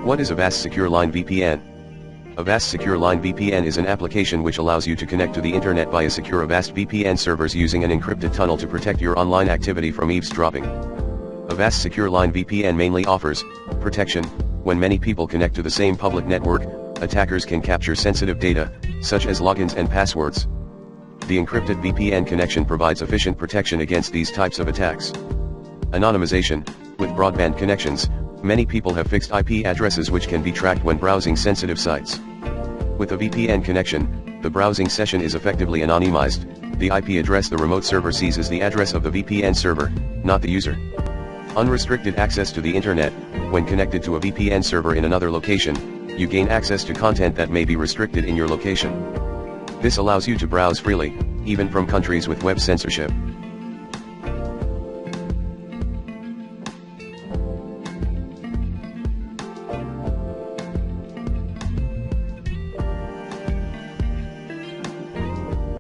What is Avast SecureLine VPN? Avast SecureLine VPN is an application which allows you to connect to the internet via secure Avast VPN servers using an encrypted tunnel to protect your online activity from eavesdropping. Avast SecureLine VPN mainly offers protection. When many people connect to the same public network, attackers can capture sensitive data, such as logins and passwords. The encrypted VPN connection provides efficient protection against these types of attacks. Anonymization. With broadband connections, many people have fixed IP addresses which can be tracked when browsing sensitive sites. With a VPN connection, the browsing session is effectively anonymized. The IP address the remote server sees is the address of the VPN server, not the user. Unrestricted access to the internet. When connected to a VPN server in another location, you gain access to content that may be restricted in your location. This allows you to browse freely, even from countries with web censorship.